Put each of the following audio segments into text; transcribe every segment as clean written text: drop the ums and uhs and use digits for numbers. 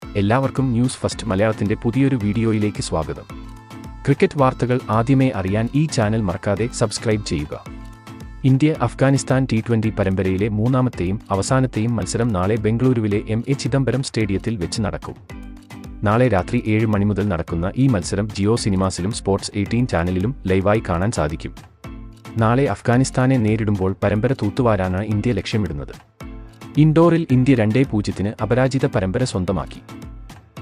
എല്ലാവർക്കും news first മലയാളത്തിന്റെ പുതിയൊരു വീഡിയോയിലേക്ക് സ്വാഗതം. ക്രിക്കറ്റ് വാർത്തകൾ ആദ്യമേ അറിയാൻ ഈ ചാനൽ മറക്കാതെ സബ്സ്ക്രൈബ് ചെയ്യുക. ഇന്ത്യ അഫ്ഗാനിസ്ഥാൻ T20 പരമ്പരയിലെ മൂന്നാമത്തെയും അവസാനത്തെയും മത്സരം നാളെ ബംഗളൂരുവിലെ M.A. ചിദംബരം സ്റ്റേഡിയത്തിൽ വെച്ച് നടക്കും. നാളെ രാത്രി 7 മണി മുതൽ നടക്കുന്ന ഈ മത്സരം ജിയോ സിനിമാസിലും സ്പോർട്സ് 18 ചാനലിലും ലൈവായി കാണാൻ സാധിക്കും. നാളെ അഫ്ഗാനിസ്ഥാനെ നേരിടുമ്പോൾ പരമ്പര തൂത്തുവാരാനാണ് ഇന്ത്യ ലക്ഷ്യമിടുന്നത്. ഇൻഡോറിൽ ഇന്ത്യ 2-0 അപരാജിത പരമ്പര സ്വന്തമാക്കി.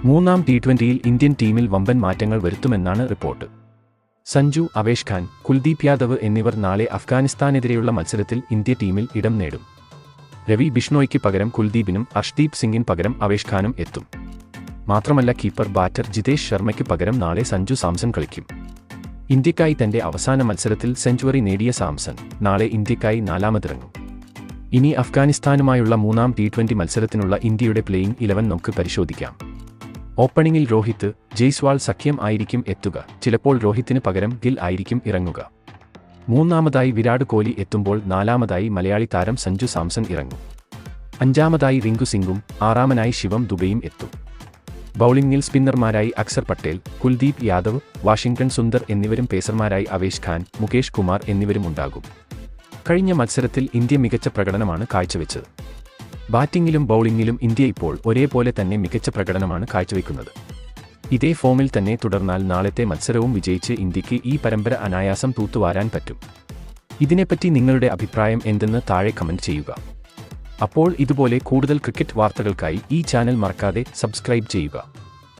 മൂന്നാം T20യിൽ ഇന്ത്യൻ ടീമിൽ വമ്പൻ മാറ്റങ്ങൾ വരുത്തുമെന്നാണ് റിപ്പോർട്ട്. സഞ്ജു, അവേഷ് ഖാൻ, കുൽദീപ് യാദവ് എന്നിവർ നാളെ അഫ്ഗാനിസ്ഥാനെതിരെയുള്ള മത്സരത്തിൽ ഇന്ത്യ ടീമിൽ ഇടം നേടും. രവി ബിഷ്ണോയ്ക്ക് പകരം കുൽദീപിനും അർഷ്ദീപ് സിംഗിന് പകരം അവേഷ് ഖാനും എത്തും. മാത്രമല്ല കീപ്പർ ബാറ്റർ ജിതേഷ് ശർമ്മയ്ക്ക് പകരം നാളെ സഞ്ജു സാംസൺ കളിക്കും. ഇന്ത്യക്കായി തന്റെ അവസാന മത്സരത്തിൽ സെഞ്ചുറി നേടിയ സാംസൺ നാളെ ഇന്ത്യക്കായി നാലാമതിറങ്ങും. ഇനി അഫ്ഗാനിസ്ഥാനുമായുള്ള മൂന്നാം T20 മത്സരത്തിനുള്ള ഇന്ത്യയുടെ പ്ലേയിങ് 11 നമുക്ക് പരിശോധിക്കാം. ഓപ്പണിംഗിൽ രോഹിത്, ജയ്സ്വാൾ സഖ്യം ആയിരിക്കും എത്തുക. ചിലപ്പോൾ രോഹിത്തിന് പകരം ഗിൽ ആയിരിക്കും ഇറങ്ങുക. മൂന്നാമതായി വിരാട് കോഹ്ലി എത്തുമ്പോൾ നാലാമതായി മലയാളി താരം സഞ്ജു സാംസൺ ഇറങ്ങും. അഞ്ചാമതായി റിങ്കു സിംഗും ആറാമനായി ശിവം ദുബെയും എത്തും. ബൗളിംഗിൽ സ്പിന്നർമാരായി അക്സർ പട്ടേൽ, കുൽദീപ് യാദവ്, വാഷിംഗ്ടൺ സുന്ദർ എന്നിവരും പേസർമാരായി അവേഷ് ഖാൻ, മുകേഷ് കുമാർ എന്നിവരും ഉണ്ടാകും. കഴിഞ്ഞ മത്സരത്തിൽ ഇന്ത്യ മികച്ച പ്രകടനമാണ് കാഴ്ചവെച്ചത്. ബാറ്റിംഗിലും ബൗളിംഗിലും ഇന്ത്യ ഇപ്പോൾ ഒരേപോലെ തന്നെ മികച്ച പ്രകടനമാണ് കാഴ്ചവെക്കുന്നത്. ഇതേ ഫോമിൽ തന്നെ തുടർന്നാൽ നാളത്തെ മത്സരവും വിജയിച്ച് ഇന്ത്യക്ക് ഈ പരമ്പര അനായാസം തൂത്തുവാരാൻ പറ്റും. ഇതിനെപ്പറ്റി നിങ്ങളുടെ അഭിപ്രായം എന്തെന്ന് താഴെ കമന്റ് ചെയ്യുക. അപ്പോൾ ഇതുപോലെ കൂടുതൽ ക്രിക്കറ്റ് വാർത്തകൾക്കായി ഈ ചാനൽ മറക്കാതെ സബ്സ്ക്രൈബ് ചെയ്യുക.